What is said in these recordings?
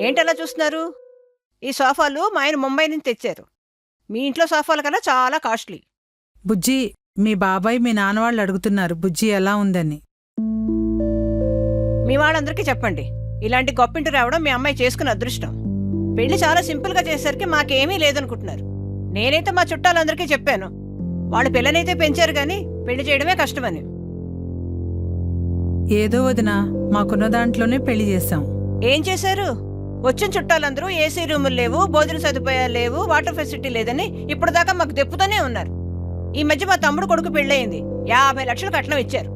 ఏంటలా చూస్తున్నారు? ఈ సోఫాలు మా ఆయన ముంబై నుంచి తెచ్చారు. మీ ఇంట్లో సోఫాల కన్నా చాలా కాస్ట్లీ. బుజ్జి, మీ బాబాయ్ మీ నాన్నవాళ్ళు అడుగుతున్నారు బుజ్జి ఎలా ఉందని. మీ వాళ్ళందరికీ చెప్పండి, ఇలాంటి గొప్పింటి రావడం మీ అమ్మాయి చేసుకున్న అదృష్టం. పెళ్లి చాలా సింపుల్గా చేసేసరికి మాకేమీ లేదనుకుంటున్నారు. నేనైతే మా చుట్టాలందరికీ చెప్పాను, వాళ్ళు పిల్లనైతే పెంచారు గాని పెళ్లి చేయడమే కష్టమని. ఏదో వదినా, మాకున్న దాంట్లోనే పెళ్లి చేశాం. ఏం చేశారు? వచ్చిన చుట్టాలందరూ ఏసీ రూములు లేవు, భోజన సదుపాయాలు లేవు, వాటర్ ఫెసిలిటీ లేదని ఇప్పుడు దాకా మాకు దెప్పుతూనే ఉన్నారు. ఈ మధ్య మా తమ్ముడు కొడుకు పెళ్ళయింది, 50 లక్షలు కట్నం ఇచ్చారు.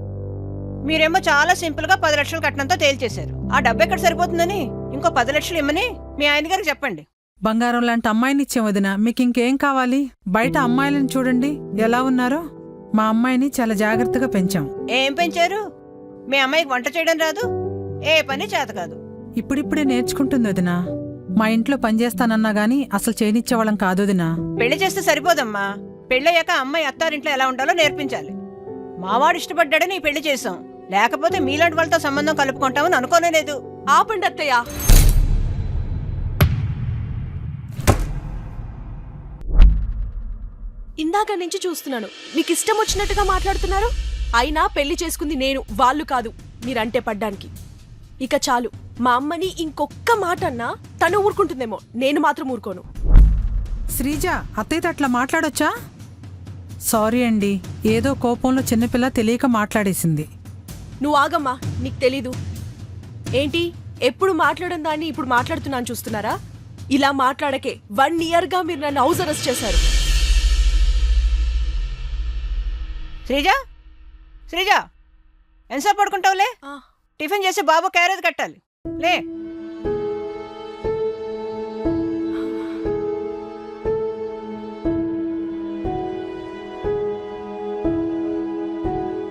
మీరేమో చాలా సింపుల్ గా 10 లక్షల కట్నంతో తేల్చేశారు. ఆ డబ్బు ఎక్కడ సరిపోతుందని ఇంకో 10 లక్షలు ఇమ్మని మీ ఆయన గారికి చెప్పండి. బంగారం లాంటి అమ్మాయిని ఇచ్చాం వదినా, మీకు ఇంకేం కావాలి? బయట అమ్మాయిలను చూడండి ఎలా ఉన్నారో. మా అమ్మాయిని చాలా జాగ్రత్తగా పెంచాం. ఏం పెంచారు? మీ అమ్మాయికి వంట చేయడం రాదు, ఏ పని చేత కాదు. ఇప్పుడిప్పుడే నేర్చుకుంటుంది వదినా. మా ఇంట్లో పనిచేస్తానన్నా గాని అసలు చేయనిచ్చేవాళ్ళం కాదు వదినా. పెళ్లి చేస్తే సరిపోదమ్మా, పెళ్ళయ్యాక అమ్మాయి అత్తారింట్లో ఎలా ఉండాలో నేర్పించాలి. మావాడు ఇష్టపడ్డాడని ఈ పెళ్లి చేశాం, లేకపోతే మీలాంటి వాళ్ళతో సంబంధం కలుపుకుంటామని అనుకోనే లేదు. ఆపండి అత్తయ్య. ఇందాక నుంచి చూస్తున్నాను, మీకు ఇష్టం వచ్చినట్టుగా మాట్లాడుతున్నారు. అయినా పెళ్లి చేసుకుంది నేను, వాళ్ళు కాదు మీరంటే పడ్డానికి. ఇక చాలు, మా అమ్మని ఇంకొక్క మాట అన్నా తను ఊరుకుంటుందేమో, నేను మాత్రం ఊరుకోను. శ్రీజ, అత్తయ్యతో అట్లా మాట్లాడొచ్చా? సారీ అండి, ఏదో కోపంలో చిన్నపిల్ల తెలియక మాట్లాడేసింది. నువ్వు ఆగమ్మా, నీకు తెలీదు ఏంటి? ఎప్పుడు మాట్లాడని దాన్ని ఇప్పుడు మాట్లాడుతున్నాను చూస్తున్నారా? ఇలా మాట్లాడకే 1 ఇయర్గా మీరు నన్ను హౌస్ అరెస్ట్ చేశారు. శ్రీజ, శ్రీజ, ఎంతసేపు పడుకుంటావులే? టిఫిన్ చేసి బాబు క్యారేజ్ కట్టాలి, లే.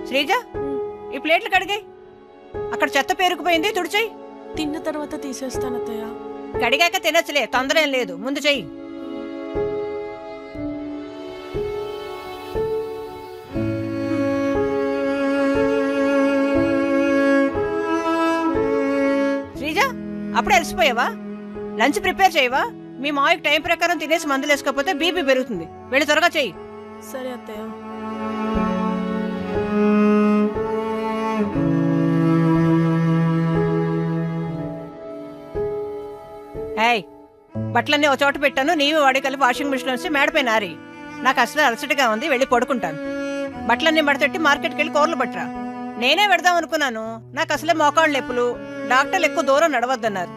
శ్రీజ, ఈ ప్లేట్లు కడిగాయి. అక్కడ చెత్త పేరుకుపోయింది, తుడిచేయి. తిన్న తర్వాత తీసేస్తాను అత్తయ్య. కడిగాక తినచ్చులే, తొందర ఏం లేదు, ముందు చెయ్యి. శ్రీజ, అప్పుడే అలసిపోయావా? లంచ్ ప్రిపేర్ చేయవా? మీ మాయకు టైం ప్రకారం తినేసి మందులు వేసుకోకపోతే బీపీ పెరుగుతుంది. వెళ్ళి త్వరగా చెయ్యి. సరే అత్తయ్య. ఏయ్, బట్టలన్నీ ఒక చోట పెట్టాను, నీవి వాడి కలిపి వాషింగ్ మిషన్ వచ్చి మేడపై నారి. నాకు అసలు అలసటగా ఉంది, వెళ్ళి పడుకుంటాను. బట్టలన్నీ మడతెట్టి మార్కెట్కి వెళ్ళి కూరలు పట్టరా. నేనే పెడదాం అనుకున్నాను, నాకు అసలే మోకాళ్ళు నొప్పులు, డాక్టర్లు ఎక్కువ దూరం నడవద్దన్నారు.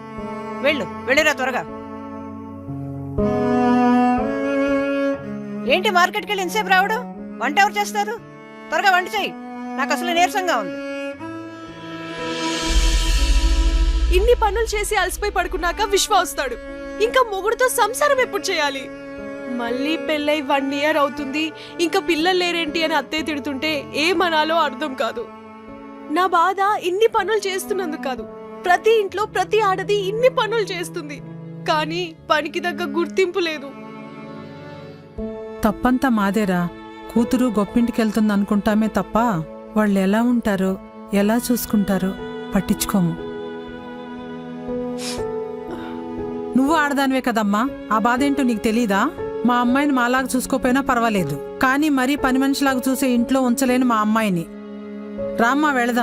వెళ్ళిరా త్వరగా. ఏంటి మార్కెట్కి వెళ్ళి ఎంతసేపు రావడం? వంట ఎవరు చేస్తారు? త్వరగా వంట చెయ్యి, నాకు అసలు నీరసంగా ఉంది. ఇన్ని పనులు చేసి అలసిపోయి పడుకున్నాక విశ్వ వస్తాడు. ఇంకా మొగుడుతో సంసారం ఎప్పుడు చేయాలి? మళ్ళీ పెళ్ళై 1 ఇయర్ అవుతుంది, ఇంకా పిల్లలు లేరేంటి అని అత్తయ్య తిడుతుంటే ఏమనాలో అర్థం కాదు. నా బాధ ఇన్ని పనులు చేస్తున్నందుకు కాదు, ప్రతి ఇంట్లో ప్రతి ఆడది ఇన్ని పనులు చేస్తుంది, కానీ పనికి తగ్గ గుర్తింపు లేదు. తప్పంతా మాదేరా. కూతురు గొప్పింటికెళ్తుంది అనుకుంటామే తప్ప వాళ్ళు ఎలా ఉంటారో ఎలా చూసుకుంటారో పట్టించుకోము. నువ్వు ఆడదానివే కదమ్మా, ఆ బాధేంటో నీకు తెలీదా? మా అమ్మాయిని మాలాగా చూసుకోపోయినా పర్వాలేదు, కానీ మరీ పని మనిషిలాగా చూసే ఇంట్లో ఉంచలేని మా అమ్మాయిని. రామ్మా వెళదాం.